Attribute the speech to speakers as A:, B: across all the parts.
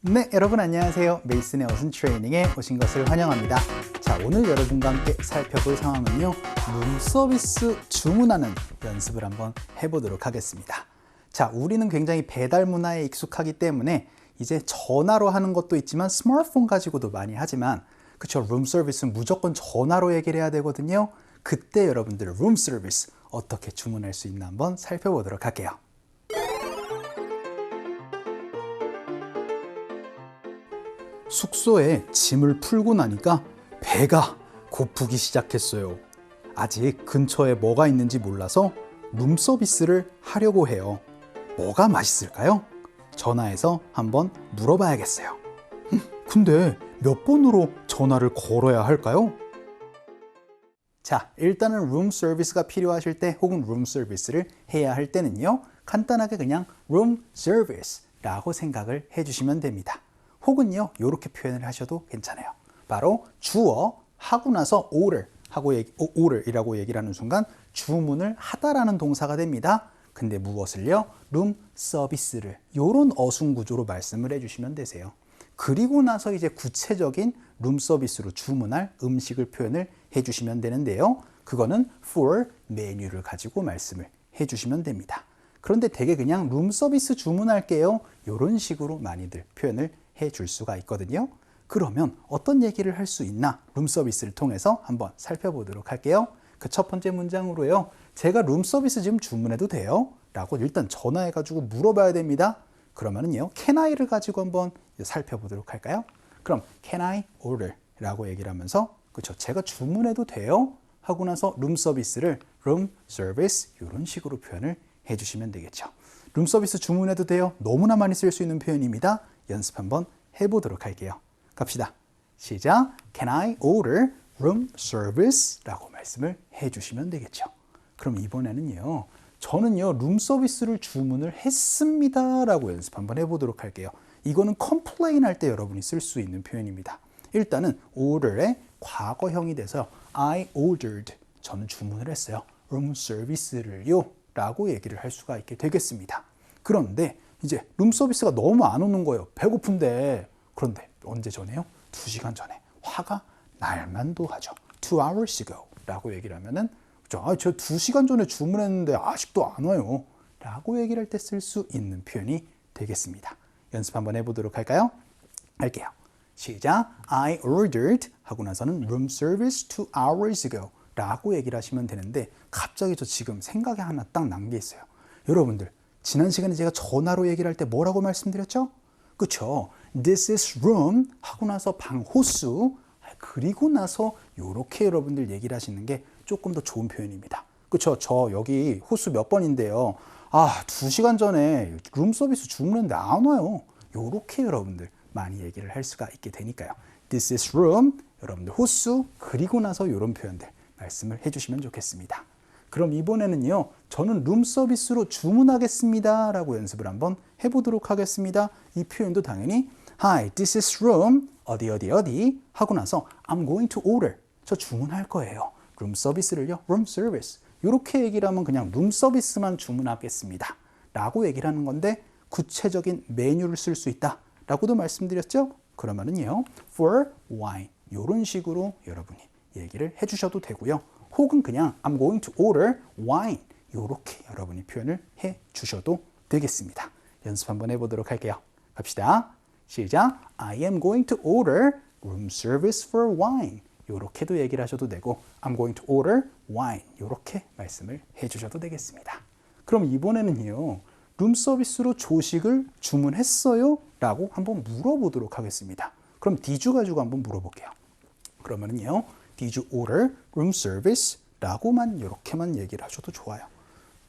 A: 네, 여러분 안녕하세요. 메이슨의 어순 트레이닝에 오신 것을 환영합니다. 자, 오늘 여러분과 함께 살펴볼 상황은요, 룸서비스 주문하는 연습을 한번 해보도록 하겠습니다. 자, 우리는 굉장히 배달 문화에 익숙하기 때문에 이제 전화로 하는 것도 있지만 스마트폰 가지고도 많이 하지만, 그쵸, 룸서비스는 무조건 전화로 얘기를 해야 되거든요. 그때 여러분들 룸서비스 어떻게 주문할 수 있나 한번 살펴보도록 할게요. 숙소에 짐을 풀고 나니까 배가 고프기 시작했어요. 아직 근처에 뭐가 있는지 몰라서 룸서비스를 하려고 해요. 뭐가 맛있을까요? 전화해서 한번 물어봐야겠어요. 근데 몇 번으로 전화를 걸어야 할까요? 자, 일단은 룸서비스가 필요하실 때 혹은 룸서비스를 해야 할 때는요, 간단하게 그냥 룸서비스라고 생각을 해주시면 됩니다. 혹은요, 이렇게 표현을 하셔도 괜찮아요. 바로 주어 하고 나서 order이라고 얘기를 하는 순간 주문을 하다라는 동사가 됩니다. 근데 무엇을요? 룸 서비스를 이런 어순 구조로 말씀을 해주시면 되세요. 그리고 나서 이제 구체적인 룸 서비스로 주문할 음식을 표현을 해주시면 되는데요. 그거는 for 메뉴를 가지고 말씀을 해주시면 됩니다. 그런데 되게 그냥 룸 서비스 주문할게요, 이런 식으로 많이들 표현을 해줄 수가 있거든요. 그러면 어떤 얘기를 할 수 있나 룸서비스를 통해서 한번 살펴보도록 할게요. 그 첫 번째 문장으로요, 제가 룸서비스 지금 주문해도 돼요? 라고 일단 전화해가지고 물어봐야 됩니다. 그러면은요, can I를 가지고 한번 살펴보도록 할까요? 그럼 can I order? 라고 얘기를 하면서, 그쵸, 제가 주문해도 돼요? 하고 나서 룸서비스를 room service 이런 식으로 표현을 해주시면 되겠죠. 룸서비스 주문해도 돼요? 너무나 많이 쓸 수 있는 표현입니다. 연습 한번 해보도록 할게요. 갑시다. 시작. Can I order room service? 라고 말씀을 해주시면 되겠죠. 그럼 이번에는요, 저는요 룸서비스를 주문을 했습니다 라고 연습 한번 해보도록 할게요. 이거는 complain 할 때 여러분이 쓸 수 있는 표현입니다. 일단은 order의 과거형이 돼서 I ordered, 저는 주문을 했어요, room service를요 라고 얘기를 할 수가 있게 되겠습니다. 그런데 이제 룸서비스가 너무 안 오는 거예요. 배고픈데. 그런데 언제 전에요? 2시간 전에. 화가 날만도 하죠. 2 hours ago 라고 얘기를 하면은, 저 2시간 전에 주문했는데 아직도 안 와요 라고 얘기를 할 때 쓸 수 있는 표현이 되겠습니다. 연습 한번 해보도록 할게요. 시작. I ordered 하고 나서는 room service 2 hours ago 라고 얘기를 하시면 되는데, 갑자기 저 지금 생각이 하나 딱 난 게 있어요. 여러분들, 지난 시간에 제가 전화로 얘기를 할 때 뭐라고 말씀드렸죠? 그쵸? This is room 하고 나서 방 호수, 그리고 나서 이렇게 여러분들 얘기를 하시는 게 조금 더 좋은 표현입니다. 그쵸? 저 여기 호수 몇 번인데요. 2시간 전에 룸 서비스 주문했는데 안 와요. 이렇게 여러분들 많이 얘기를 할 수가 있게 되니까요. This is room, 여러분들 호수, 그리고 나서 이런 표현들 말씀을 해주시면 좋겠습니다. 그럼 이번에는요, 저는 룸서비스로 주문하겠습니다 라고 연습을 한번 해보도록 하겠습니다. 이 표현도 당연히 Hi, this is room 어디 하고 나서 I'm going to order, 저 주문할 거예요. 룸서비스를요, room service 이렇게 얘기를 하면 그냥 룸서비스만 주문하겠습니다 라고 얘기를 하는 건데, 구체적인 메뉴를 쓸 수 있다 라고도 말씀드렸죠. 그러면은요, for wine 이런 식으로 여러분이 얘기를 해주셔도 되고요. 혹은 그냥 I'm going to order wine 이렇게 여러분이 표현을 해 주셔도 되겠습니다. 연습 한번 해보도록 할게요. 갑시다. 시작. I am going to order room service for wine 이렇게도 얘기를 하셔도 되고, I'm going to order wine 이렇게 말씀을 해 주셔도 되겠습니다. 그럼 이번에는요, 룸 서비스로 조식을 주문했어요? 라고 한번 물어보도록 하겠습니다. 그럼 did you 가지고 한번 물어볼게요. 그러면은요, Did you order room service? 라고만 이렇게만 얘기를 하셔도 좋아요.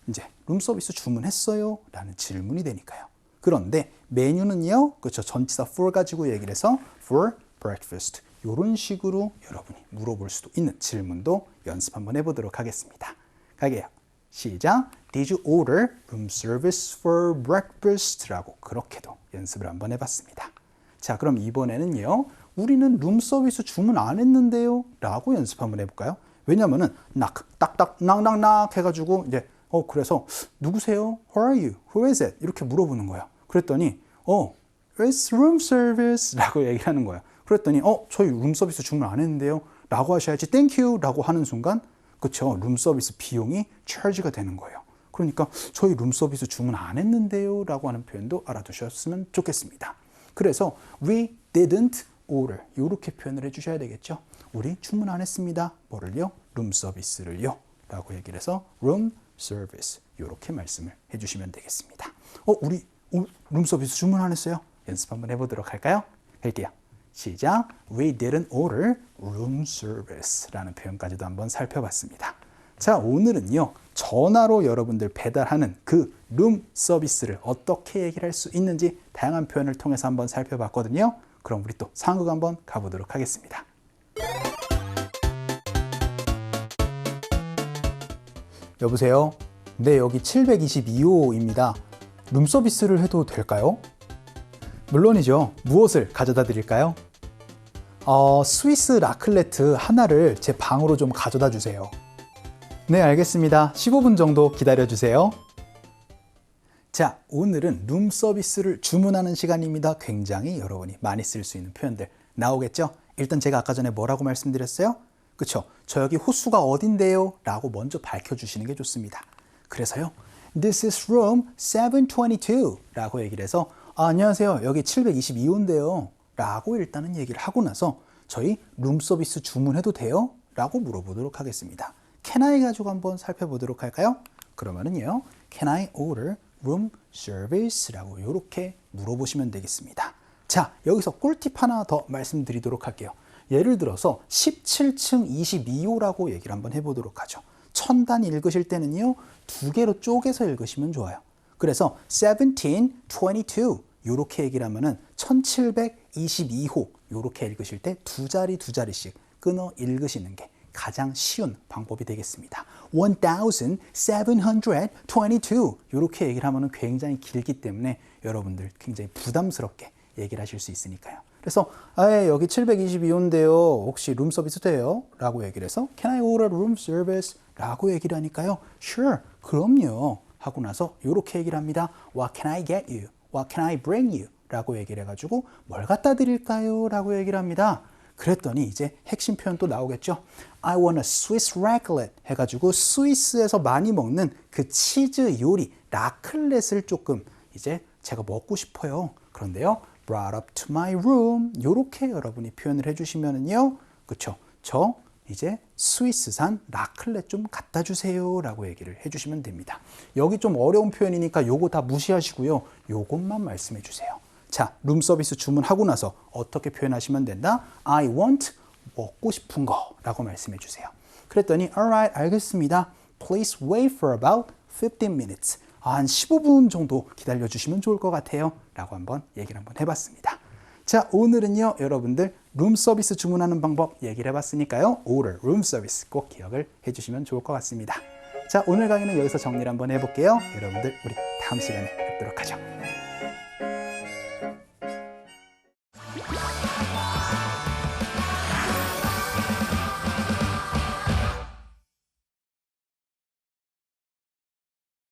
A: 이제 룸서비스 주문했어요? 라는 질문이 되니까요. 그런데 메뉴는요, 그렇죠, 전치사 for 가지고 얘기를 해서 for breakfast 이런 식으로 여러분이 물어볼 수도 있는 질문도 연습 한번 해보도록 하겠습니다. 가게요. 시작. Did you order room service for breakfast? 라고 그렇게도 연습을 한번 해봤습니다. 자, 그럼 이번에는요, 우리는 룸서비스 주문 안 했는데요 라고 연습 한번 해볼까요? 왜냐면은 딱딱 낙낙낙 해가지고 이제 그래서 누구세요? Who are you? Who is it? 이렇게 물어보는 거예요. 그랬더니 It's room service 라고 얘기를 하는 거예요. 그랬더니 저희 룸 서비스 주문 안 했는데요 라고 하셔야지 Thank you 라고 하는 순간 그쵸 룸 서비스 비용이 charge가 되는 거예요. 그러니까 저희 룸 서비스 주문 안 했는데요 라고 하는 표현도 알아두셨으면 좋겠습니다. 그래서 we didn't order 이렇게 표현을 해주셔야 되겠죠. 우리 주문 안 했습니다. 뭐를요? 룸 서비스를요 라고 얘기를 해서 room service 이렇게 말씀을 해주시면 되겠습니다. 우리 룸 서비스 주문 안 했어요? 연습 한번 해보도록 할까요? 할게요. 시작. We didn't order room service 라는 표현까지도 한번 살펴봤습니다. 자, 오늘은요. 전화로 여러분들 배달하는 그 룸 서비스를 어떻게 얘기를 할 수 있는지 다양한 표현을 통해서 한번 살펴봤거든요. 그럼 우리 또 상황극 한번 가보도록 하겠습니다. 여보세요? 네, 여기 722호입니다. 룸 서비스를 해도 될까요? 물론이죠. 무엇을 가져다 드릴까요? 스위스 라클레트 하나를 제 방으로 좀 가져다 주세요. 네, 알겠습니다. 15분 정도 기다려 주세요. 자, 오늘은 룸 서비스를 주문하는 시간입니다. 굉장히 여러분이 많이 쓸 수 있는 표현들 나오겠죠? 일단 제가 아까 전에 뭐라고 말씀드렸어요? 그쵸? 저 여기 호수가 어딘데요? 라고 먼저 밝혀주시는 게 좋습니다. 그래서요. This is room 722 라고 얘기를 해서 안녕하세요. 여기 722호인데요. 라고 일단은 얘기를 하고 나서 저희 룸 서비스 주문해도 돼요? 라고 물어보도록 하겠습니다. Can I 가지고 한번 살펴보도록 할까요? 그러면은요. Can I order room service? 라고 이렇게 물어보시면 되겠습니다. 자, 여기서 꿀팁 하나 더 말씀드리도록 할게요. 예를 들어서 17층 22호라고 얘기를 한번 해보도록 하죠. 천단 읽으실 때는요. 두 개로 쪼개서 읽으시면 좋아요. 그래서 1722 이렇게 얘기를 하면은 1722호 이렇게 읽으실 때 두 자리씩 끊어 읽으시는 게 가장 쉬운 방법이 되겠습니다. 1722 이렇게 얘기를 하면은 굉장히 길기 때문에 여러분들 굉장히 부담스럽게 얘기를 하실 수 있으니까요. 그래서 여기 722호인데요. 혹시 룸 서비스 돼요? 라고 얘기를 해서 Can I order room service? 라고 얘기를 하니까요. Sure, 그럼요. 하고 나서 이렇게 얘기를 합니다. What can I get you? What can I bring you? 라고 얘기를 해가지고 뭘 갖다 드릴까요? 라고 얘기를 합니다. 그랬더니 이제 핵심 표현 또 나오겠죠. I want a Swiss raclette 해가지고 스위스에서 많이 먹는 그 치즈 요리 라클렛을 조금 이제 제가 먹고 싶어요. 그런데요. brought up to my room 이렇게 여러분이 표현을 해주시면은요. 그쵸? 저 이제 스위스산 라클렛 좀 갖다 주세요 라고 얘기를 해주시면 됩니다. 여기 좀 어려운 표현이니까 요거 다 무시하시고요. 요것만 말씀해 주세요. 자, 룸 서비스 주문하고 나서 어떻게 표현하시면 된다? I want 먹고 싶은 거 라고 말씀해 주세요. 그랬더니 alright, 알겠습니다. Please wait for about 15 minutes. 한 15분 정도 기다려 주시면 좋을 것 같아요. 라고 한번 얘기를 한번 해봤습니다. 자, 오늘은요, 여러분들 룸 서비스 주문하는 방법 얘기를 해봤으니까요. order, room service 꼭 기억을 해주시면 좋을 것 같습니다. 자, 오늘 강의는 여기서 정리를 한번 해볼게요. 여러분들, 우리 다음 시간에 뵙도록 하죠.